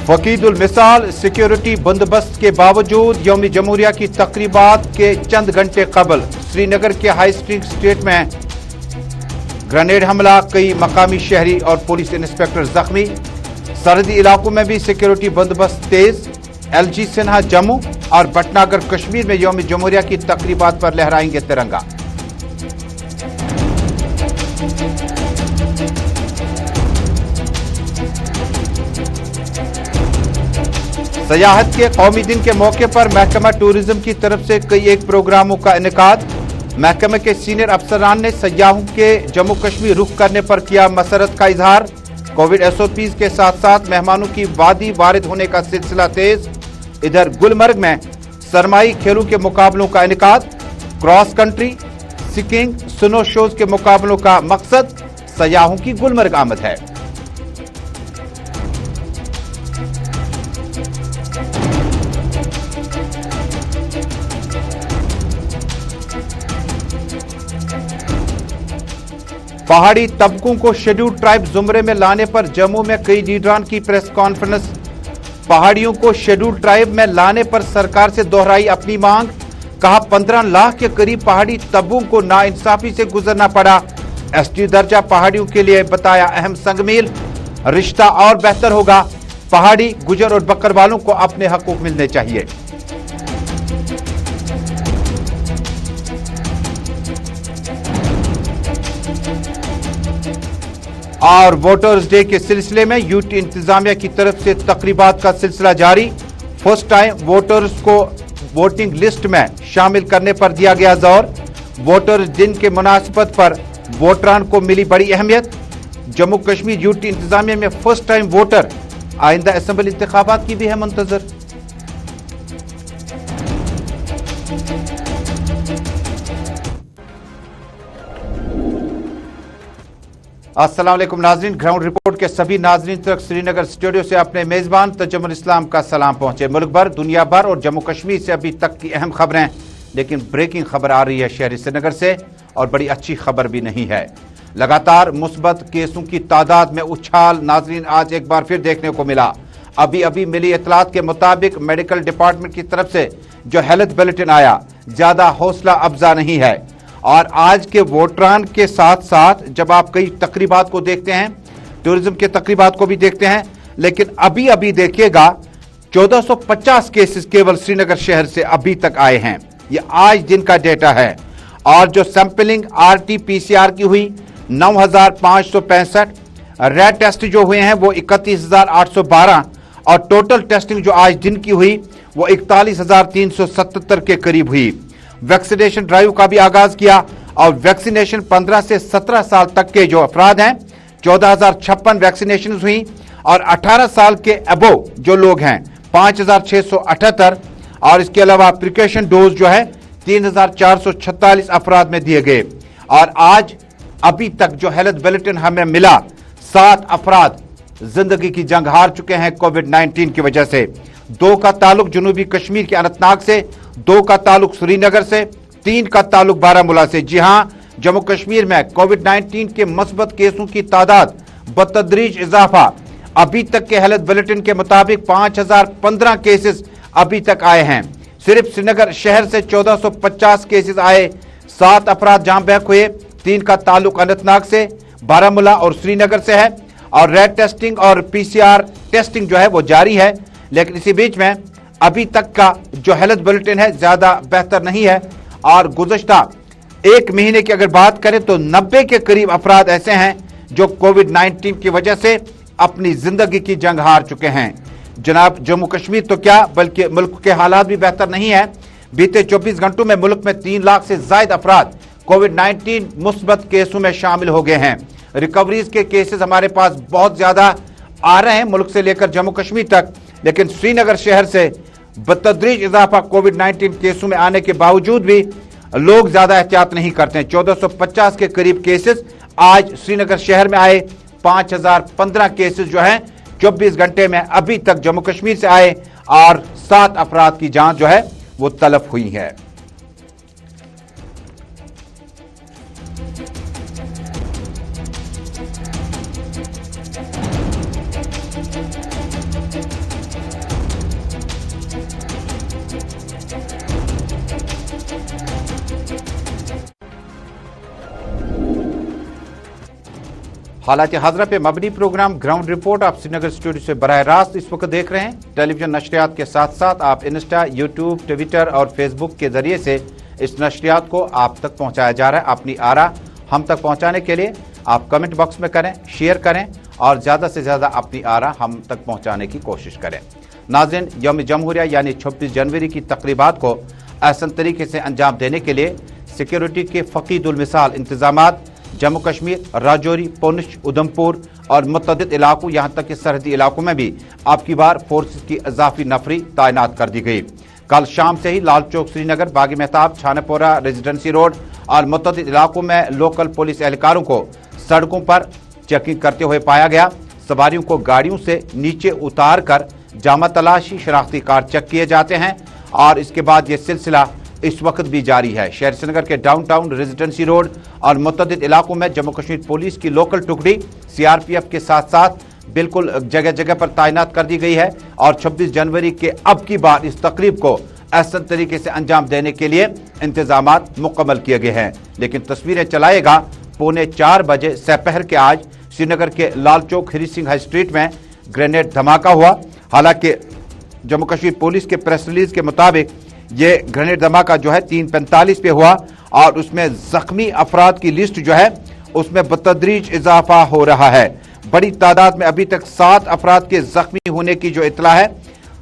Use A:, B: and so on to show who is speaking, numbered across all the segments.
A: फकीदुल मिसाल सिक्योरिटी बंदोबस्त के बावजूद यौम जमहूरिया की तकरीबात के चंद घंटे कबल श्रीनगर के हाई स्ट्रीट स्टेट में ग्रेनेड हमला, कई मकामी शहरी और पुलिस इंस्पेक्टर जख्मी। सरहदी इलाकों में भी सिक्योरिटी बंदोबस्त तेज। LG सिन्हा जम्मू और भटनागर कश्मीर में यौम जमहूरिया की तकरीबात पर लहराएंगे तिरंगा। सयाहत के कौमी दिन के मौके पर महकमा टूरिज्म की तरफ से कई एक प्रोग्रामों का इनेकाद। महकमे के सीनियर अफसरान ने सयाहों के जम्मू कश्मीर रुख करने पर किया मसरत का इजहार। कोविड SOPs के साथ साथ मेहमानों की वादी वारिद होने का सिलसिला तेज। इधर गुलमर्ग में सरमाई खेलों के मुकाबलों का इनेकाद। Cross country, skiing, snow shows के मुकाबलों का मकसद सयाहों की गुलमर्ग आमद है। पहाड़ी तबकों को शेड्यूल्ड ट्राइब जुमरे में लाने पर जम्मू में कई लीडरान की प्रेस कॉन्फ्रेंस। पहाड़ियों को शेड्यूल्ड ट्राइब में लाने पर सरकार से दोहराई अपनी मांग। कहा 15 लाख के करीब पहाड़ी तबकों को नाइंसाफी से गुजरना पड़ा। ST दर्जा पहाड़ियों के लिए बताया अहम संगमील। रिश्ता और बेहतर होगा। पहाड़ी, गुजर और बकरवालों को अपने हकूक मिलने चाहिए। और वोटर्स डे के सिलसिले में UT इंतजामिया की तरफ से तकरीबात का सिलसिला जारी। फर्स्ट टाइम वोटर्स को वोटिंग लिस्ट में शामिल करने पर दिया गया जोर। वोटर्स दिन के मुनासिबत पर वोटरान को मिली बड़ी अहमियत। जम्मू कश्मीर UT इंतजामिया में फर्स्ट टाइम वोटर। आइंदा असेंबली इंतखाबात की भी है मुंतजर। अस्सलाम वालेकुम नाजरीन, ग्राउंड रिपोर्ट के सभी नाजरीन तक श्रीनगर स्टूडियो से अपने मेजबान तजम्मुल इस्लाम का सलाम पहुंचे। मुल्क भर, दुनिया भर और जम्मू कश्मीर से अभी तक की अहम खबरें, लेकिन ब्रेकिंग खबर आ रही है शहर श्रीनगर से और बड़ी अच्छी खबर भी नहीं है। लगातार मुस्बत केसों की तादाद में उछाल नाजरीन आज एक बार फिर देखने को मिला। अभी मिली इतलात के मुताबिक मेडिकल डिपार्टमेंट की तरफ से जो हेल्थ बुलेटिन आया ज्यादा हौसला अफजा नहीं है। और आज के वोटरान के साथ साथ जब आप कई तकरीबात को देखते हैं, टूरिज्म के तकरीबात को भी देखते हैं, लेकिन अभी देखिएगा 1450 केसेस केवल श्रीनगर शहर से अभी तक आए हैं। ये आज दिन का डेटा है। और जो सैंपलिंग RT-PCR की हुई 9565, रैट टेस्ट जो हुए हैं वो 31812 और टोटल टेस्टिंग जो आज दिन की हुई वो 41377 के करीब हुई। वैक्सीनेशन ड्राइव का भी आगाज किया और वैक्सीनेशन 15 से 17 साल तक के जो अफराद हैं 14,056 वैक्सीनेशन हुई और 18 साल के अबोव जो लोग हैं 5,678 और इसके अलावा प्रिकॉशन डोज जो है 3,446 अफराद में दिए गए। और आज अभी तक जो हेल्थ बुलेटिन हमें मिला 7 अफराद जिंदगी की जंग हार चुके हैं कोविड-19 की वजह से। 2 का ताल्लुक जनूबी कश्मीर के अनंतनाग से, 2 का ताल्लुक श्रीनगर से, 3 का ताल्लुक बारामूला से। जी हां, जम्मू कश्मीर में कोविड-19 के मस्बत केसों की तादाद बतदरीज इजाफा। अभी तक के हेल्थ बुलेटिन के मुताबिक 5015 केसेस अभी तक आए हैं। सिर्फ श्रीनगर शहर से 1450 केसेस आए, 7 अफराद जाम बहक हुए। 3 का ताल्लुक अनंतनाग से, बारामूला और श्रीनगर से है। और रैट टेस्टिंग और PCR टेस्टिंग जो है वो जारी है। लेकिन इसी बीच में अभी तक का जो हेल्थ बुलेटिन है ज्यादा बेहतर नहीं है। और गुज़श्ता 1 महीने की अगर बात करें तो 90 के करीब अफराद ऐसे हैं जो कोविड-19 की वजह से अपनी जिंदगी की जंग हार चुके हैं। जनाब, जम्मू कश्मीर तो क्या बल्कि मुल्क के हालात भी बेहतर नहीं है। बीते 24 घंटों में मुल्क में 3 लाख से ज्यादा अफराद कोविड-19 मुस्बत केसों में शामिल हो गए हैं। रिकवरीज के केसेस हमारे पास बहुत ज्यादा आ रहे हैं मुल्क से लेकर जम्मू कश्मीर तक, लेकिन श्रीनगर शहर से बतदरीज इजाफा कोविड-19 केसों में आने के बावजूद भी लोग ज्यादा एहतियात नहीं करते हैं। 1450 के करीब केसेस आज श्रीनगर शहर में आए। 5015 केसेस जो हैं 24 घंटे में अभी तक जम्मू कश्मीर से आए और 7 अफराद की जान जो है वो तलफ हुई है। हालात हाज़रा पे मबनी प्रोग्राम ग्राउंड रिपोर्ट आप श्रीनगर स्टूडियो से बराह रास्त इस वक्त देख रहे हैं। टेलीविजन नशरियात के साथ साथ आप इंस्टा, यूट्यूब, ट्विटर और फेसबुक के जरिए से इस नशरियात को आप तक पहुंचाया जा रहा है। अपनी आरा हम तक पहुंचाने के लिए आप कमेंट बॉक्स में करें, शेयर करें और ज़्यादा से ज़्यादा अपनी आरा हम तक पहुंचाने की कोशिश करें। नाज़रीन, यौम जमहूरिया यानी 26 जनवरी की तकरीबात को अहसन तरीके से अंजाम देने के लिए सिक्योरिटी के फ़कीदुल मिसाल इंतजामात जम्मू कश्मीर, राजौरी, पुंछ, उधमपुर और मुतअद्दिद इलाकों यहाँ तक कि सरहदी इलाकों में भी अब की बार फोर्सेस की इजाफी नफरी तैनात कर दी गई। कल शाम से ही लाल चौक श्रीनगर, बागी मेहताब, छानापोरा, रेजिडेंसी रोड और मुतअद्दिद इलाकों में लोकल पुलिस एहलकारों को सड़कों पर चेकिंग करते हुए पाया गया। सवारियों को गाड़ियों से नीचे उतार कर जामा तलाशी, शनाख्ती कार्ड चेक किए जाते हैं और इसके बाद ये सिलसिला इस वक्त भी जारी है। शहर श्रीनगर के डाउनटाउन, रेजिडेंसी रोड और मुतअद्दिद इलाकों में जम्मू कश्मीर पुलिस की लोकल टुकड़ी सीआरपीएफ के साथ साथ बिल्कुल जगह जगह पर तैनात कर दी गई है और 26 जनवरी के अब की बार इस तकरीब को अहसन तरीके से अंजाम देने के लिए इंतजामात मुकम्मल किए गए हैं। लेकिन तस्वीरें चलाएगा 3:45 बजे सपहर के आज श्रीनगर के लाल चौक हरी सिंह हाई स्ट्रीट में ग्रेनेड धमाका हुआ। हालांकि जम्मू कश्मीर पुलिस के प्रेस रिलीज के मुताबिक ये ग्रेनेड धमाका जो है 3:45 पे हुआ और उसमें जख्मी अफराद की लिस्ट जो है उसमें बतदरीज इजाफा हो रहा है। बड़ी तादाद में अभी तक 7 अफराद के जख्मी होने की जो इतला है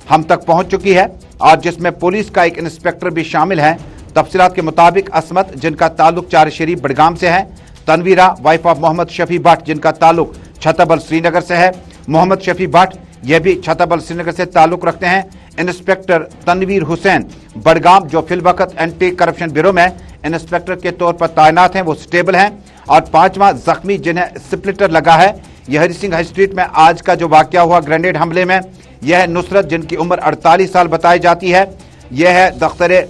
A: हम तक पहुंच चुकी है और जिसमें पुलिस का एक इंस्पेक्टर भी शामिल है। तफसीलात के मुताबिक असमत, जिनका ताल्लुक चार शरीफ बडगाम से है, तनवीरा वाइफ ऑफ मोहम्मद शफी भट्ट जिनका ताल्लुक छतबल श्रीनगर से है, मोहम्मद शफी भट्ट ये भी छतबल श्रीनगर से ताल्लुक रखते हैं, इंस्पेक्टर तनवीर हुसैन बडगाम जो फिलवक्त एंटी करप्शन ब्यूरो में इंस्पेक्टर के तौर पर तैनात हैं वो स्टेबल हैं और 5वां जख्मी जिन्हें स्प्लिटर लगा है यह हरी सिंह हाई स्ट्रीट में आज का जो वाकया हुआ ग्रेनेड हमले में यह है नुसरत जिनकी उम्र 48 साल बताई जाती है। यह है दख्तर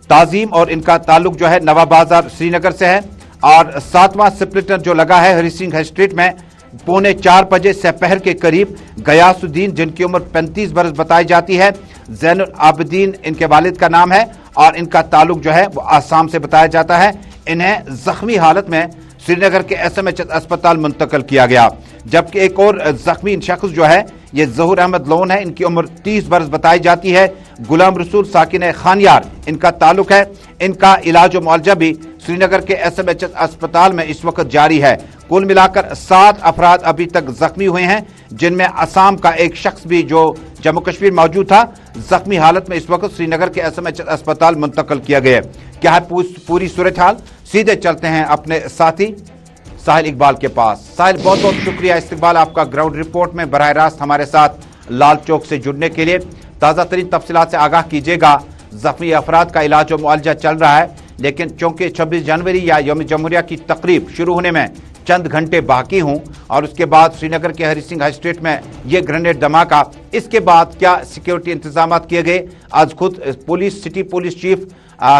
A: ताजीम और इनका ताल्लुक जो है नवाब बाजार श्रीनगर से है। और 7वां स्प्लिटर जो लगा है हरी सिंह हाई स्ट्रीट में 3:45 बजे सपहर के करीब गयासुद्दीन जिनकी उम्र 35 बरस बताई जाती है, जैनुल आबिदीन इनके वालिद का नाम है और इनका ताल्लुक जो है वो आसाम से बताया जाता है। इन्हें जख्मी हालत में श्रीनगर के एसएमएच अस्पताल मुंतकिल किया गया। जबकि एक और जख्मी शख्स जो है ये जहूर अहमद लोन है, इनकी उम्र 30 बरस बताई जाती है, गुलाम रसूल साकिन खानियार इनका ताल्लुक है। इनका इलाज और मुआवजा भी श्रीनगर के एसएमएच अस्पताल में इस वक्त जारी है। कुल मिलाकर 7 अफराद अभी तक जख्मी हुए हैं जिनमें असम का एक शख्स भी जो जम्मू कश्मीर मौजूद था जख्मी हालत में इस वक्त श्रीनगर के एसएमएच अस्पताल मुंतकिल किया गया। क्या है पूरी सूरत हाल, सीधे चलते हैं अपने साथी साहिल इकबाल के पास। साहिल, बहुत बहुत शुक्रिया इस्तकबाल आपका ग्राउंड रिपोर्ट में बराह रास्त हमारे साथ लाल चौक से जुड़ने के लिए। ताज़ा तरीन तफसीलात से आगाह कीजिएगा। जख्मी अफराद का इलाज और मुआवजा चल रहा है लेकिन चूंकि 26 जनवरी या यौम जमहूरिया की तकरीब शुरू होने में चंद घंटे बाकी हूं और उसके बाद श्रीनगर के हरी सिंह हाई स्ट्रीट में ये ग्रेनेड धमाका, इसके बाद क्या सिक्योरिटी इंतजाम किए गए। आज खुद पुलिस, सिटी पुलिस चीफ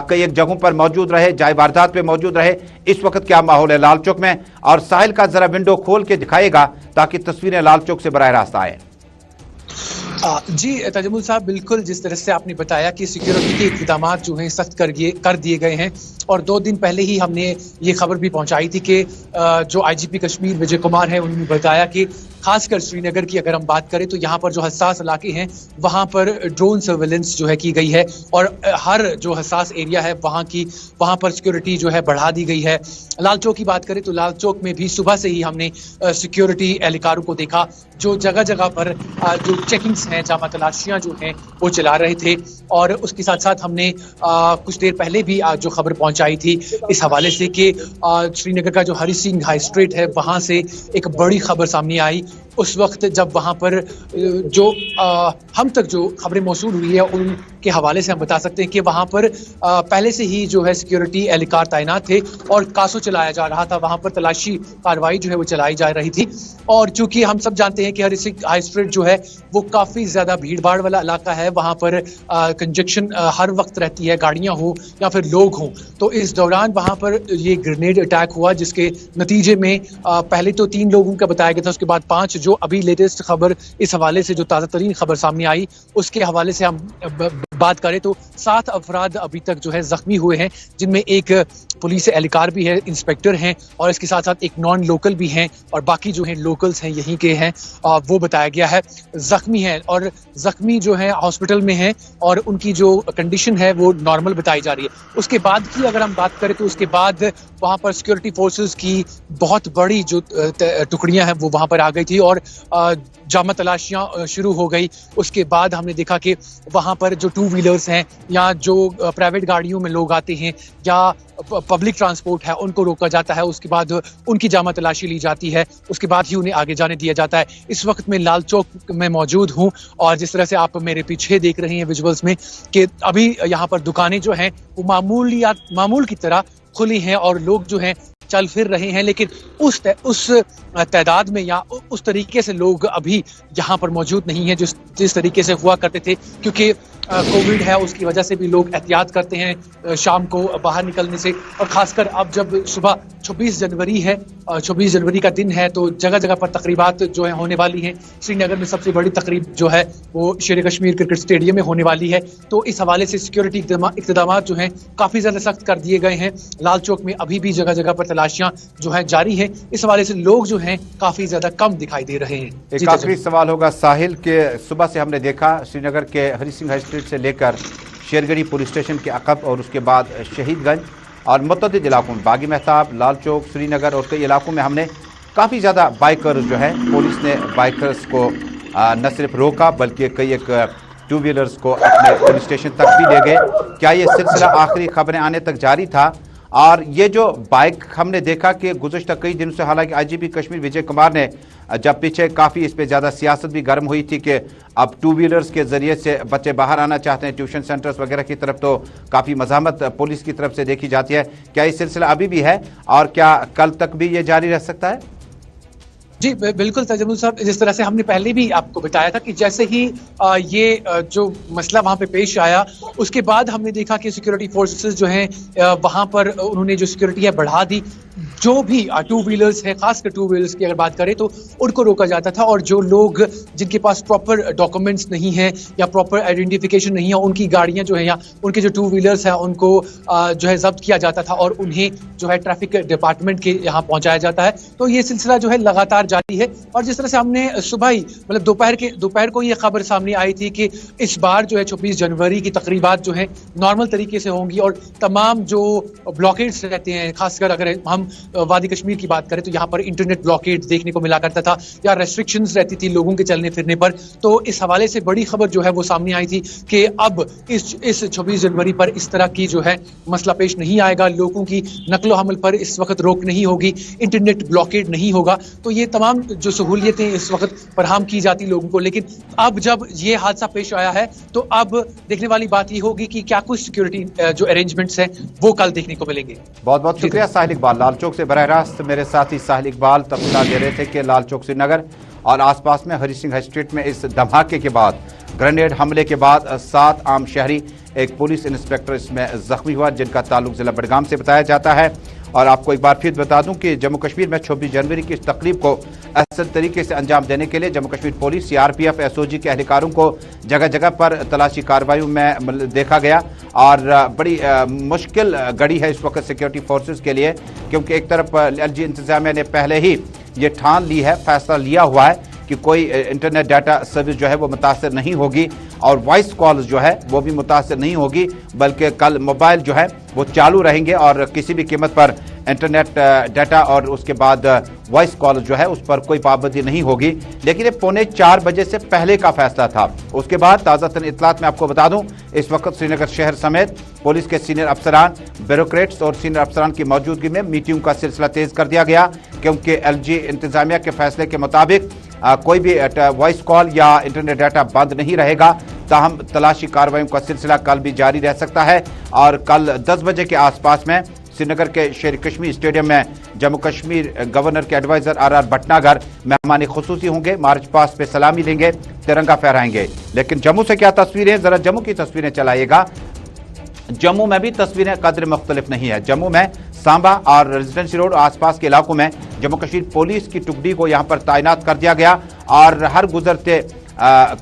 A: कई एक जगहों पर मौजूद रहे, जाए वारदात पे मौजूद रहे। इस वक्त क्या माहौल है लाल चौक में, और साहिल का जरा विंडो खोल के दिखाएगा ताकि तस्वीरें लाल चौक से बराह रास्त आए।
B: जी तजमुल साहब, बिल्कुल जिस तरह से आपने बताया कि सिक्योरिटी के इक़दाम जो हैं सख्त कर दिए गए हैं और 2 दिन पहले ही हमने ये खबर भी पहुंचाई थी कि जो आईजीपी कश्मीर विजय कुमार हैं उन्होंने बताया कि खासकर श्रीनगर की अगर हम बात करें तो यहाँ पर जो हसास इलाके हैं वहाँ पर ड्रोन सर्वेलेंस जो है की गई है और हर जो हसास एरिया है वहाँ पर सिक्योरिटी जो है बढ़ा दी गई है। लाल चौक की बात करें तो लाल चौक में भी सुबह से ही हमने सिक्योरिटी एहलकारों को देखा जो जगह जगह पर जो चेकिंग्स हैं, जामा तलाशियां जो हैं वो चला रहे थे। और उसके साथ साथ हमने कुछ देर पहले भी जो खबर पहुंचाई थी इस हवाले से कि श्रीनगर का जो हरी सिंह हाई स्ट्रीट है वहाँ से एक बड़ी खबर सामने आई उस वक्त जब वहाँ पर जो हम तक जो खबरें मौसूल हुई है उनके हवाले से हम बता सकते हैं कि वहाँ पर पहले से ही जो है सिक्योरिटी एहलकार तैनात थे और कासो चलाया जा रहा था, वहाँ पर तलाशी कार्रवाई जो है वो चलाई जा रही थी। और चूंकि हम सब जानते हैं कि हरी सिंह हाई स्ट्रीट जो है वो काफ़ी ज़्यादा भीड़ भाड़ वाला इलाका है, वहाँ पर कंजक्शन हर वक्त रहती है, गाड़ियाँ हो या फिर लोग हों। तो इस दौरान वहाँ पर ये ग्रेनेड अटैक हुआ जिसके नतीजे में पहले तो 3 लोगों का बताया गया था, उसके बाद 5। जो अभी लेटेस्ट खबर इस हवाले से जो ताज़ा तरीन खबर सामने आई उसके हवाले से हम बात करें तो 7 अफराद अभी तक जो है जख्मी हुए हैं, जिनमें एक पुलिस एहलकार भी है, इंस्पेक्टर हैं, और इसके साथ साथ एक नॉन लोकल भी हैं, और बाकी जो हैं लोकल्स हैं, यहीं के हैं, वो बताया गया है। जख्मी हैं और जख्मी जो है हॉस्पिटल में हैं और उनकी जो कंडीशन है वो नॉर्मल बताई जा रही है। उसके बाद की अगर हम बात करें तो उसके बाद वहाँ पर सिक्योरिटी फोर्सेस की बहुत बड़ी जो टुकड़ियां हैं वो वहाँ पर आ गई थी और जामा तलाशियां शुरू हो गई। उसके बाद हमने देखा कि वहाँ पर जो 2 व्हीलर्स हैं या जो प्राइवेट गाड़ियों में लोग आते हैं या पब्लिक ट्रांसपोर्ट है, उनको रोका जाता है। उसके बाद उनकी जामा तलाशी ली जाती है, उसके बाद ही उन्हें आगे जाने दिया जाता है। इस वक्त मैं लाल चौक में मौजूद हूँ और जिस तरह से आप मेरे पीछे देख रहे हैं विजुअल्स में कि अभी यहाँ पर दुकानें जो हैं वो मामूल की तरह खुली हैं और लोग जो हैं चल फिर रहे हैं, लेकिन उस तादाद में या उस तरीके से लोग अभी यहाँ पर मौजूद नहीं हैं जिस तरीके से हुआ करते थे, क्योंकि कोविड है उसकी वजह से भी लोग एहतियात करते हैं शाम को बाहर निकलने से। और खासकर अब जब सुबह 26 जनवरी है, 26 जनवरी का दिन है, तो जगह जगह पर तकरीबात जो है होने वाली हैं। श्रीनगर में सबसे बड़ी तकरीब जो है वो शेर कश्मीर क्रिकेट स्टेडियम में होने वाली है, तो इस हवाले से सिक्योरिटी इक़दाम जो हैं काफ़ी ज़्यादा सख्त कर दिए गए हैं। लाल चौक में अभी भी जगह जगह पर तलाशियां जो है जारी है। इस हवाले से लोग जो हैं काफ़ी ज़्यादा कम दिखाई दे रहे हैं।
A: एक आखिरी सवाल होगा साहिल के, सुबह से हमने देखा श्रीनगर के हरी सिंह हाई स्ट्रीट से लेकर शेरगढ़ी पुलिस स्टेशन के अकब और उसके बाद शहीदगंज और मुतअद्दिद इलाकों में बागी महताब, लाल चौक, श्रीनगर और कई इलाकों में हमने काफ़ी ज़्यादा बाइकर्स जो है, पुलिस ने बाइकर्स को न सिर्फ रोका बल्कि कई एक 2 व्हीलर्स को अपने पुलिस स्टेशन तक भी ले गए। क्या ये सिलसिला आखिरी खबरें आने तक जारी था? और ये जो बाइक हमने देखा कि गुज़श्ता कई दिनों से, हालांकि आईजीपी कश्मीर विजय कुमार ने जब पीछे काफ़ी इस पे ज़्यादा सियासत भी गर्म हुई थी कि अब 2 व्हीलर्स के ज़रिए से बच्चे बाहर आना चाहते हैं ट्यूशन सेंटर्स वगैरह की तरफ, तो काफ़ी मज़ामत पुलिस की तरफ से देखी जाती है। क्या ये सिलसिला अभी भी है और क्या कल तक भी ये जारी रह सकता है?
B: जी बिल्कुल तजम्मुल साहब, जिस तरह से हमने पहले भी आपको बताया था कि जैसे ही ये जो मसला वहाँ पे पेश आया, उसके बाद हमने देखा कि सिक्योरिटी फोर्सेस जो हैं वहाँ पर उन्होंने जो सिक्योरिटी है बढ़ा दी। जो भी 2 व्हीलर्स है, खासकर 2 व्हीलर्स की अगर बात करें तो उनको रोका जाता था, और जो लोग जिनके पास प्रॉपर डॉक्यूमेंट्स नहीं है या प्रॉपर आइडेंटिफिकेशन नहीं है, उनकी गाड़ियाँ जो है या उनके जो 2 व्हीलर्स हैं उनको जो है जब्त किया जाता था और उन्हें जो है ट्रैफिक डिपार्टमेंट के यहाँ पहुँचाया जाता है। तो ये सिलसिला जो है लगातार जारी है। और जिस तरह से हमने सुबह ही मतलब दोपहर को ये खबर सामने आई थी कि इस बार जो है 26 जनवरी की तकरीबात जो है नॉर्मल तरीके से होंगी और तमाम जो ब्लॉकेड्स रहते हैं, खासकर अगर हम वादी कश्मीर की बात करें तो यहाँ पर इंटरनेट ब्लॉकेड देखने को मिला करता था या रेस्ट्रिक्शंस रहती थी लोगों के चलने फिरने पर। तो इस हवाले से बड़ी खबर जो है वो सामने आई थी कि अब इस 26 जनवरी पर इस तरह की जो है मसला पेश नहीं आएगा, लोगों की नकलो हमल पर इस वक्त रोक नहीं होगी, इंटरनेट ब्लॉकेड नहीं होगा। तो ये तमाम जो सहूलियतें इस वक्त फराहम की जाती लोगों को, लेकिन अब जब ये हादसा पेश आया है तो अब देखने वाली बात ये होगी कि क्या कुछ सिक्योरिटी जो अरेंजमेंट्स हैं वो कल देखने को मिलेंगे।
A: बहुत बहुत शुक्रिया साहिल इकबाल। लाल चौक से बराह रास्त मेरे साथी साहिल इकबाल तफसीलात दे रहे थे कि लाल चौक श्रीनगर और आसपास में हरी सिंह हाई स्ट्रीट में इस धमाके के बाद, ग्रेनेड हमले के बाद 7 आम शहरी, एक पुलिस इंस्पेक्टर इसमें जख्मी हुआ जिनका ताल्लुक जिला बडगाम से बताया जाता है। और आपको एक बार फिर बता दूं कि जम्मू कश्मीर में 26 जनवरी की इस तकरीब को अहसन तरीके से अंजाम देने के लिए Jammu Kashmir police, CRPF, SOG के एहलकारों को जगह जगह पर तलाशी कार्रवाई में देखा गया। और बड़ी मुश्किल घड़ी है इस वक्त सिक्योरिटी फोर्सेस के लिए, क्योंकि एक तरफ एलजी इंतजामिया ने पहले ही ये ठान ली है, फैसला लिया हुआ है कि कोई इंटरनेट डाटा सर्विस जो है वो मुतासर नहीं होगी और वॉइस कॉल्स जो है वो भी मुतासर नहीं होगी, बल्कि कल मोबाइल जो है वो चालू रहेंगे और किसी भी कीमत पर इंटरनेट डाटा और उसके बाद वॉइस कॉल जो है उस पर कोई पाबंदी नहीं होगी। लेकिन ये 3:45 बजे से पहले का फैसला था। उसके बाद ताज़ा तरीन इत्तलात में आपको बता दूं, इस वक्त श्रीनगर शहर समेत पुलिस के सीनियर अफसरान, ब्यूरोक्रेट्स और सीनियर अफसरान की मौजूदगी में मीटिंग का सिलसिला तेज कर दिया गया, क्योंकि एलजी इंतजामिया के फैसले के मुताबिक कोई भी वॉइस कॉल या इंटरनेट डाटा बंद नहीं रहेगा। ताहम तलाशी कार्रवाई का सिलसिला कल भी जारी रह सकता है और कल 10 बजे के आसपास में श्रीनगर के शेर कश्मीर स्टेडियम में जम्मू कश्मीर गवर्नर के एडवाइजर आर बटनागर मेहमान खुसूसी होंगे, मार्च पास्ट पे सलामी लेंगे, तिरंगा फहराएंगे। लेकिन जम्मू से क्या तस्वीरें, जरा जम्मू की तस्वीरें चलाइएगा। जम्मू में भी तस्वीरें कदर मुख्तलिफ नहीं है। जम्मू में सांबा और रेजिडेंसी रोड आसपास के इलाकों में जम्मू कश्मीर पुलिस की टुकड़ी को यहां पर तैनात कर दिया गया और हर गुजरते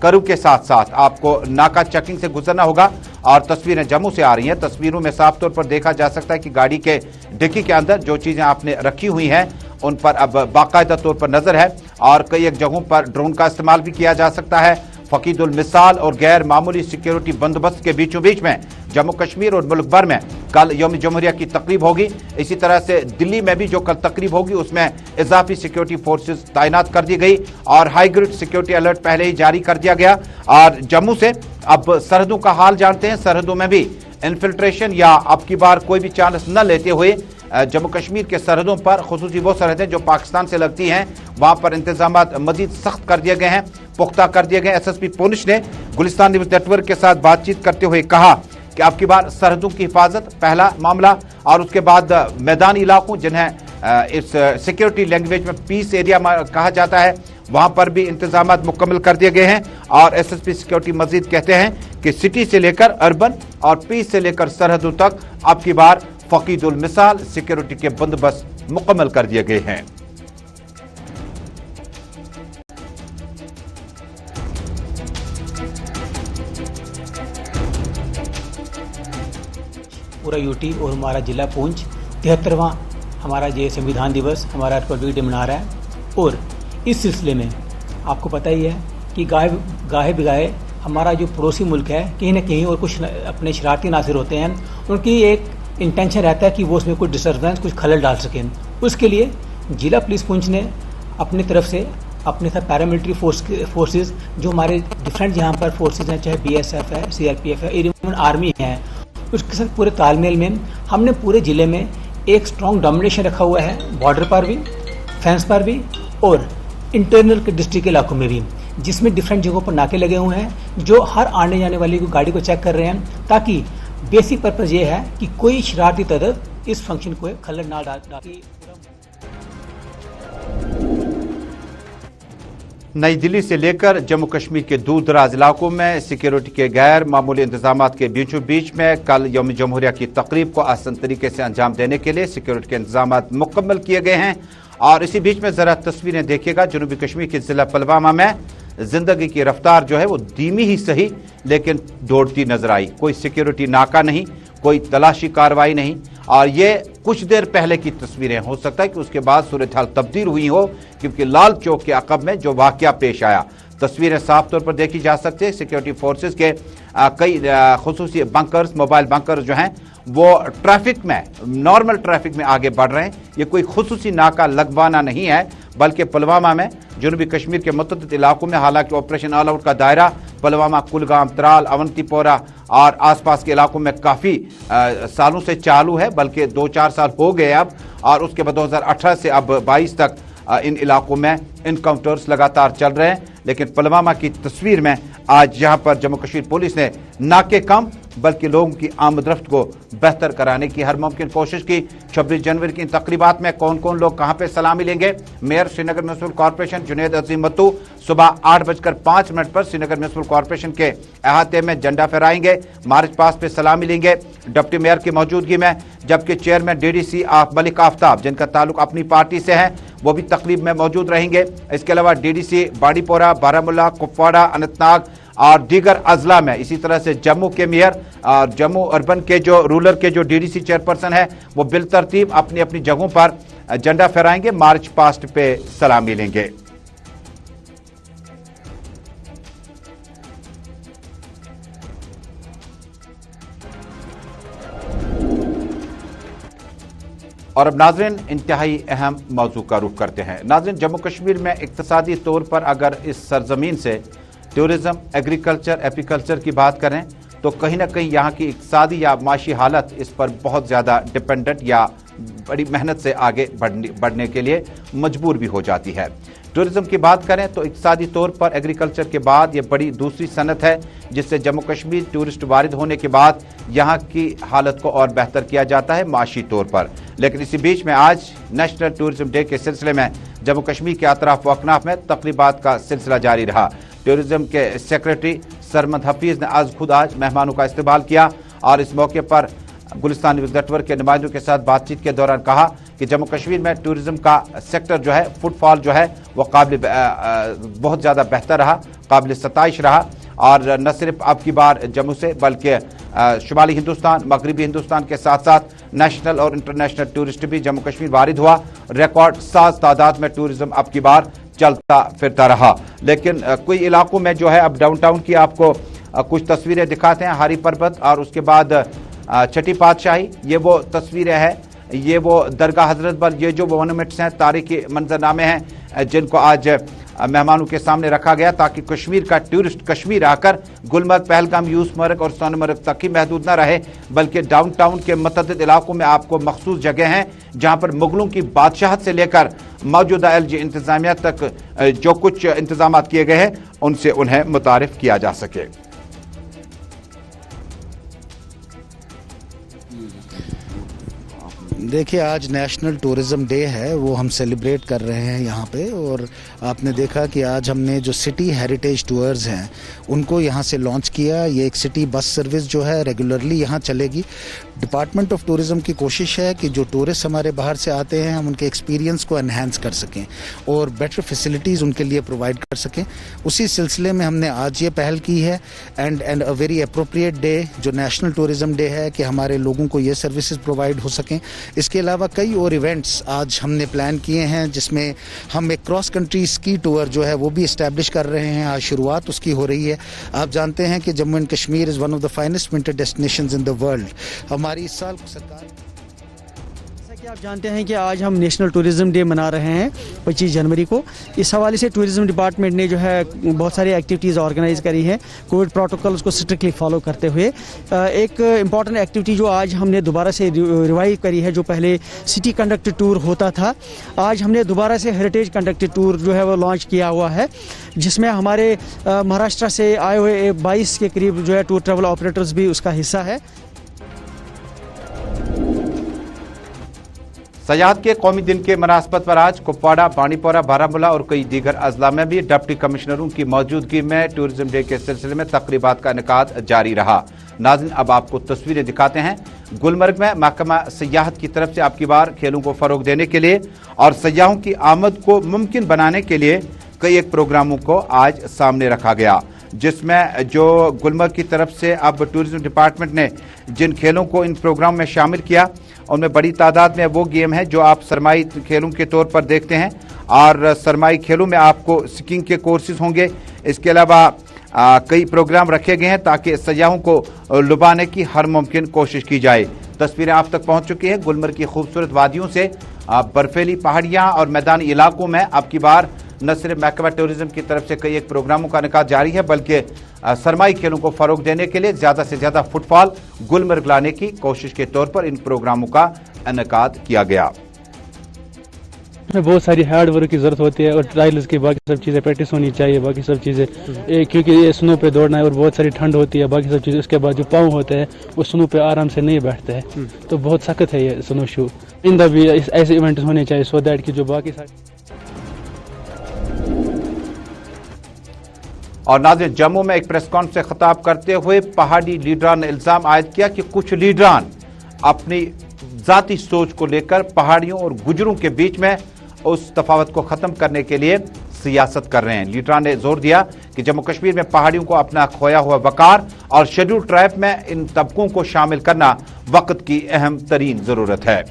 A: करू के साथ साथ आपको नाका चेकिंग से गुजरना होगा। और तस्वीरें जम्मू से आ रही हैं। तस्वीरों में साफ तौर पर देखा जा सकता है कि गाड़ी के डिक्की के अंदर जो चीजें आपने रखी हुई हैं उन पर अब बाकायदा तौर पर नजर है और कई एक जगहों पर ड्रोन का इस्तेमाल भी किया जा सकता है। फकीदुल मिसाल और गैर मामूली सिक्योरिटी बंदोबस्त के बीचों बीच में जम्मू कश्मीर और मुल्क भर में कल यौम जमहूरिया की तकरीब होगी। इसी तरह से दिल्ली में भी जो कल तकरीब होगी उसमें इजाफी सिक्योरिटी फोर्सेस तैनात कर दी गई और हाई ग्रेड सिक्योरिटी अलर्ट पहले ही जारी कर दिया गया। और जम्मू से अब सरहदों का हाल जानते हैं। सरहदों में भी इन्फिल्ट्रेशन या अब की बार कोई भी चांस न लेते हुए जम्मू कश्मीर के सरहदों पर खुसूसी वो सरहदें जो पाकिस्तान से लगती हैं वहां पर इंतजाम मजीद सख्त कर दिए गए हैं, पुख्ता कर दिए गए। SSP पुंछ ने गुलिस्तान न्यूज नेटवर्क के साथ बातचीत करते हुए कहा कि अब की बार सरहदों की हिफाजत पहला मामला और उसके बाद मैदानी इलाकों जिन्हें इस सिक्योरिटी लैंग्वेज में पीस एरिया कहा जाता है वहां पर भी इंतजाम मुकम्मल कर दिए गए हैं। और SSP सिक्योरिटी मजीद कहते हैं कि सिटी से लेकर अर्बन और पीस से लेकर सरहदों तक अब की बार फकीदुल मिसाल सिक्योरिटी के बंदोबस्त मुकम्मल कर दिए गए हैं।
C: पूरा यूटी और हमारा जिला पुंछ 73वां हमारा ये संविधान दिवस हमारा रिपब्लिक डे मना रहा है। और इस सिलसिले में आपको पता ही है कि गाहे बिगाहे हमारा जो पड़ोसी मुल्क है कहीं ना कहीं और कुछ अपने शरारती नासिर होते हैं, उनकी एक इंटेंशन रहता है कि वो उसमें कुछ डिस्टर्बेंस कुछ खलल डाल सकें। उसके लिए जिला पुलिस पुंछ ने अपनी तरफ से अपने साथ पैरामिलिट्री फोर्सेस जो हमारे डिफरेंट यहाँ पर फोर्सेस हैं, चाहे BSF है, CRPF है, इवन आर्मी है, उसके साथ पूरे तालमेल में हमने पूरे ज़िले में एक स्ट्रॉन्ग डोमिनेशन रखा हुआ है, बॉर्डर पर भी, फेंस पर भी और इंटरनल के डिस्ट्रिक्ट के इलाकों में भी, जिसमें डिफरेंट जगहों पर नाके लगे हुए हैं जो हर आने जाने वाली गाड़ी को चेक कर रहे हैं, ताकि बेसिक पर्पज ये है कि कोई शरारती तत्व इस फंक्शन को खलल ना डाल।
A: नई दिल्ली से लेकर जम्मू कश्मीर के दूर दराज इलाकों में सिक्योरिटी के गैर मामूली इंतजाम के बीचों बीच में कल यौम जमहूरिया की तकरीब को आसान तरीके से अंजाम देने के लिए सिक्योरिटी के इंतजाम मुकम्मल किए गए हैं। और इसी बीच में जरा तस्वीरें देखिएगा। जनूबी कश्मीर के जिला पुलवामा में जिंदगी की रफ्तार जो है वो धीमी ही सही लेकिन दौड़ती नजर आई। कोई सिक्योरिटी नाका नहीं, कोई तलाशी कार्रवाई नहीं। और ये कुछ देर पहले की तस्वीरें, हो सकता है कि उसके बाद सूरत हाल तब्दील हुई हो, क्योंकि लाल चौक के अकब में जो वाकया पेश आया तस्वीरें साफ तौर पर देखी जा सकती है। सिक्योरिटी फोर्सेस के कई खुसूसी बंकर्स, मोबाइल बंकर्स जो हैं वो ट्रैफिक में, नॉर्मल ट्रैफिक में आगे बढ़ रहे हैं। ये कोई खुसूसी नाका लगवाना नहीं है, बल्कि पुलवामा में जनूबी कश्मीर के मुतअद्दिद इलाकों में, हालांकि ऑपरेशन ऑल आउट का दायरा पुलवामा, कुलगाम, त्राल, अवंतीपोरा और आसपास के इलाकों में काफ़ी सालों से चालू है, बल्कि 2-4 साल हो गए अब। और उसके बाद 2018 से अब 22 तक इन इलाकों में इनकाउंटर्स लगातार चल रहे हैं। लेकिन पुलवामा की तस्वीर में आज यहाँ पर जम्मू कश्मीर पुलिस ने नाके कम बल्कि लोगों की आमदरफ्त को बेहतर कराने की हर मुमकिन कोशिश की। 26 जनवरी की इन तकरीबात में कौन कौन लोग कहां पे सलामी लेंगे? Mayor Srinagar municipal corporation Junaid Azim Mattu सुबह 8:05 पर श्रीनगर म्युनिसिपल कॉर्पोरेशन के अहाते में झंडा फहराएंगे, मार्च पास्ट पे सलामी लेंगे डिप्टी मेयर की मौजूदगी में। जबकि चेयरमैन DDC मलिक आफ्ताब, जिनका ताल्लुक अपनी पार्टी से है, वो भी तकरीब में मौजूद रहेंगे। इसके अलावा DDC बाड़ीपोरा, बारामूला, कुपवाड़ा, अनंतनाग और दीगर अजला में, इसी तरह से जम्मू के मेयर और जम्मू अर्बन के जो रूरल के जो DDC चेयरपर्सन है, वो बिल तरतीब अपनी अपनी जगहों पर झंडा फहराएंगे, मार्च पास्ट पे सलामी लेंगे। और अब नाज़रीन इंतहाई अहम मौजू का रुख करते हैं। नाज़रीन, जम्मू कश्मीर में इक्तसादी तौर पर अगर इस सरजमीन से टूरिज़म, एग्रीकल्चर, एपीकल्चर की बात करें तो कहीं ना कहीं यहाँ की इक्तसादी या माशी हालत इस पर बहुत ज़्यादा डिपेंडेंट या बड़ी मेहनत से आगे बढ़ने के लिए मजबूर भी हो जाती है। टूरिज़म की बात करें तो इक्तसादी तौर पर एग्रीकल्चर के बाद ये बड़ी दूसरी सनत है जिससे जम्मू कश्मीर टूरिस्ट वारिद होने के बाद यहाँ की हालत को और बेहतर किया जाता है माशी तौर पर। लेकिन इसी बीच में आज नेशनल टूरिज्म डे के सिलसिले में जम्मू कश्मीर के अतराफ व अकनाफ में तकरीबात का सिलसिला जारी रहा। टूरिज्म के सेक्रेटरी सरमद हफीज ने आज मेहमानों का इस्तकबाल किया और इस मौके पर गुलिस्तान नेटवर्क के नुमाइंदों के साथ बातचीत के दौरान कहा कि जम्मू कश्मीर में टूरिज्म का सेक्टर जो है, फुटफॉल जो है वो बहुत ज़्यादा बेहतर रहा, काबिल सताइश रहा। और न सिर्फ अब की बार जम्मू से बल्कि शुमाली हिंदुस्तान, मगरबी हिंदुस्तान के साथ साथ नेशनल और इंटरनेशनल टूरिस्ट भी जम्मू कश्मीर वारिद हुआ। रिकॉर्ड साज तादाद में टूरिज्म अब की बार चलता फिरता रहा। लेकिन कोई इलाकों में जो है, अब डाउनटाउन की आपको कुछ तस्वीरें दिखाते हैं, हारी पर्वत और उसके बाद छठी पातशाही, ये वो तस्वीरें हैं, ये वो दरगाह हजरत बल, ये जो मोनूमेंट्स हैं, तारीखी मंजरनामे हैं जिनको आज मेहमानों के सामने रखा गया ताकि कश्मीर का टूरिस्ट कश्मीर आकर गुलमर्ग, पहलगाम, यूसमर्ग और सोनमर्ग तक ही महदूद न रहे, बल्कि डाउनटाउन के मुतअद्दिद इलाकों में आपको मखसूस जगह हैं जहां पर मुगलों की बादशाहत से लेकर मौजूदा LG इंतजामिया तक जो कुछ इंतजाम किए गए हैं उनसे उन्हें मुतारिफ किया जा सके।
D: देखिए, आज नेशनल टूरिज़्म डे है, वो हम सेलिब्रेट कर रहे हैं यहाँ पे। और आपने देखा कि आज हमने जो सिटी हेरिटेज टूर्स हैं उनको यहाँ से लॉन्च किया। ये एक सिटी बस सर्विस जो है रेगुलरली यहाँ चलेगी। डिपार्टमेंट ऑफ टूरिज़्म की कोशिश है कि जो टूरिस्ट हमारे बाहर से आते हैं हम उनके एक्सपीरियंस को एनहांस कर सकें और बेटर फैसिलिटीज़ उनके लिए प्रोवाइड कर सकें। उसी सिलसिले में हमने आज ये पहल की है and a very appropriate day जो नेशनल टूरिज़्म डे है कि हमारे लोगों को ये सर्विसेज प्रोवाइड हो सकें। इसके अलावा कई और इवेंट्स आज हमने प्लान किए हैं जिसमें हम एक क्रॉस कंट्री स्की टूर जो है वो भी इस्टेब्लिश कर रहे हैं। आज शुरुआत उसकी हो रही है। आप जानते हैं कि Jammu and Kashmir is one of the finest winter destinations in the world. हमारी इस साल सरकार,
E: कि आप जानते हैं कि आज हम नेशनल टूरिज़्म डे मना रहे हैं 25 जनवरी को। इस हवाले से टूरिज़्म डिपार्टमेंट ने जो है बहुत सारी एक्टिविटीज़ ऑर्गेनाइज करी हैं कोविड प्रोटोकॉल्स को स्ट्रिक्टली फॉलो करते हुए। एक इम्पॉर्टेंट एक्टिविटी जो आज हमने दोबारा से रिवाइव करी है, जो पहले सिटी कंडक्टेड टूर होता था, आज हमने दोबारा से हेरिटेज कंडक्टेड टूर जो है वो लॉन्च किया हुआ है, जिसमें हमारे महाराष्ट्र से आए हुए 22 के करीब जो है टूर ट्रैवल ऑपरेटर्स भी उसका हिस्सा है।
A: सयाहत के कौमी दिन के मुनासबत पर आज कुपवाड़ा, बानीपोरा, बारामूला और कई दीगर अजला में भी डिप्टी कमिश्नरों की मौजूदगी में टूरिज्म डे के सिलसिले में तकरीबात का इनेकाद जारी रहा। नाज़रीन, अब आपको तस्वीरें दिखाते हैं। गुलमर्ग में महकमा सयाहत की तरफ से अब की बार खेलों को फरोग देने के लिए और सयाहों की आमद को मुमकिन बनाने के लिए कई एक प्रोग्रामों को आज सामने रखा गया, जिसमें जो गुलमर्ग की तरफ से अब टूरिज्म डिपार्टमेंट ने जिन खेलों को इन प्रोग्राम में शामिल किया उनमें बड़ी तादाद में वो गेम है जो आप सरमाई खेलों के तौर पर देखते हैं। और सरमाई खेलों में आपको स्कीइंग के कोर्सेज होंगे। इसके अलावा कई प्रोग्राम रखे गए हैं ताकि सयाहों को लुभाने की हर मुमकिन कोशिश की जाए। तस्वीरें आप तक पहुंच चुकी हैं गुलमर्ग की खूबसूरत वादियों से। बर्फीली पहाड़ियां और मैदानी इलाकों में अब की बार न सिर्फ महकमा टूरिज्म की तरफ से कई एक प्रोग्रामों का इनेकाद जारी है, बल्कि सरमाई खेलों को फरोग देने के लिए ज़्यादा से ज़्यादा फुटफॉल गुलमर्ग लाने की कोशिश के तौर पर इन प्रोग्रामों का इनेकाद किया गया।
F: बहुत सारी हार्ड वर्क की जरूरत होती है और ट्रायल्स की बाकी सब चीज़ें प्रैक्टिस होनी चाहिए, बाकी सब चीज़ें क्योंकि ये स्नो पे दौड़ना है और बहुत सारी ठंड होती है, बाकी सब चीज़ें। उसके बाद जो पाँव होते हैं वो स्नो पे आराम से नहीं बैठते हैं, तो बहुत सख्त है ये स्नो शू। इंदा भी ऐसे इवेंट्स होने चाहिए सो दैट कि जो बाकी सारी।
A: और नाज़रीन, जम्मू में एक प्रेस कॉन्फ्रेंस से खिताब करते हुए पहाड़ी लीडरान ने इल्ज़ाम आयद किया कि कुछ लीडरान अपनी ज़ाती सोच को लेकर पहाड़ियों और गुजरों के बीच में उस तफावत को ख़त्म करने के लिए सियासत कर रहे हैं। लीडरान ने जोर दिया कि जम्मू कश्मीर में पहाड़ियों को अपना खोया हुआ वकार और शेड्यूल ट्राइब में इन तबकों को शामिल करना वक्त की अहम तरीन ज़रूरत है।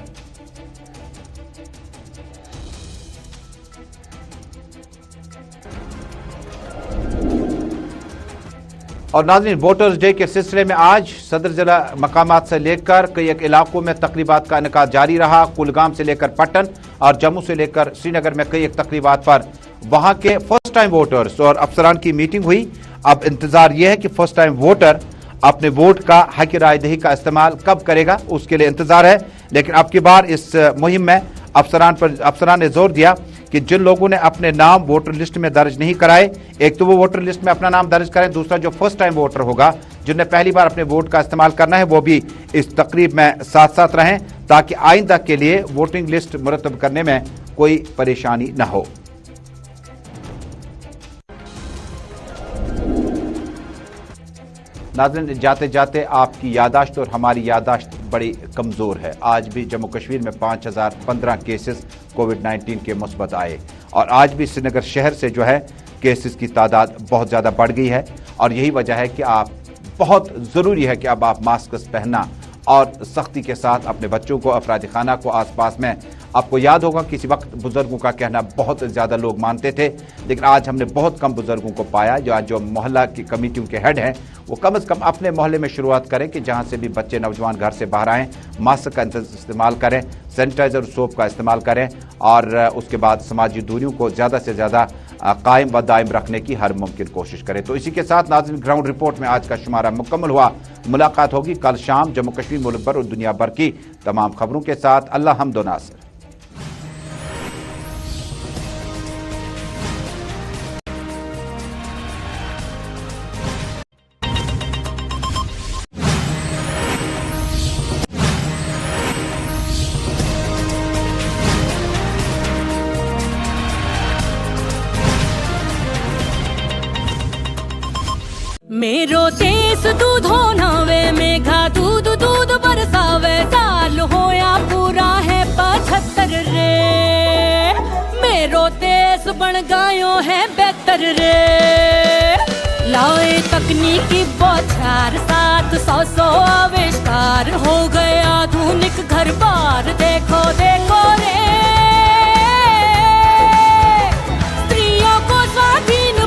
A: और नाज़रीन, वोटर्स डे के सिलसिले में आज सदर जिला मकामात से लेकर कई एक इलाकों में तकरीबात का इनेकाद जारी रहा। कुलगाम से लेकर पट्टन और जम्मू से लेकर श्रीनगर में कई एक तकरीबात पर वहां के फर्स्ट टाइम वोटर्स और अफसरान की मीटिंग हुई। अब इंतजार यह है कि फर्स्ट टाइम वोटर अपने वोट का हक राय दही का इस्तेमाल कब करेगा, उसके लिए इंतजार है। लेकिन अब की बार इस मुहिम में अफसरान ने जोर दिया कि जिन लोगों ने अपने नाम वोटर लिस्ट में दर्ज नहीं कराए, एक तो वो वोटर लिस्ट में अपना नाम दर्ज करें, दूसरा जो फर्स्ट टाइम वोटर होगा जिन्हें पहली बार अपने वोट का इस्तेमाल करना है वो भी इस तकरीब में साथ साथ रहें ताकि आइंदा के लिए वोटिंग लिस्ट मुरतब करने में कोई परेशानी न हो। नाज़रीन, जाते जाते आपकी यादाश्त और हमारी यादाश्त बड़ी कमज़ोर है। आज भी जम्मू कश्मीर में 5015 केसेस कोविड-19 के मुस्बत आए और आज भी श्रीनगर शहर से जो है केसेस की तादाद बहुत ज़्यादा बढ़ गई है और यही वजह है कि आप बहुत ज़रूरी है कि अब आप मास्क पहनना और सख्ती के साथ अपने बच्चों को, अफराद खाना को आसपास में। आपको याद होगा किसी वक्त बुजुर्गों का कहना बहुत ज़्यादा लोग मानते थे, लेकिन आज हमने बहुत कम बुजुर्गों को पाया जो मोहल्ला की कमेटियों के हेड हैं वो कम से कम अपने मोहल्ले में शुरुआत करें कि जहां से भी बच्चे नौजवान घर से बाहर आएँ मास्क का इस्तेमाल करें, सैनिटाइज़र सोप का इस्तेमाल करें और उसके बाद समाजी दूरियों को ज़्यादा से ज़्यादा कायम व दायम रखने की हर मुमकिन कोशिश करें। तो इसी के साथ नाज़रीन ग्राउंड रिपोर्ट में आज का शुमारा मुकम्मल हुआ। मुलाकात होगी कल शाम जम्मू कश्मीर, मुल्क भर और दुनिया भर की तमाम खबरों के साथ। अल्लाह हम्द व नासिर।
G: मेरो देश दूधो नावे मेघा दूध दूध बरसावे साल होया पूरा है 75 रे मेरो देश बन गयो है बेहतर रे लाए तकनीकी बौछार 700 आविष्कार हो गए आधुनिक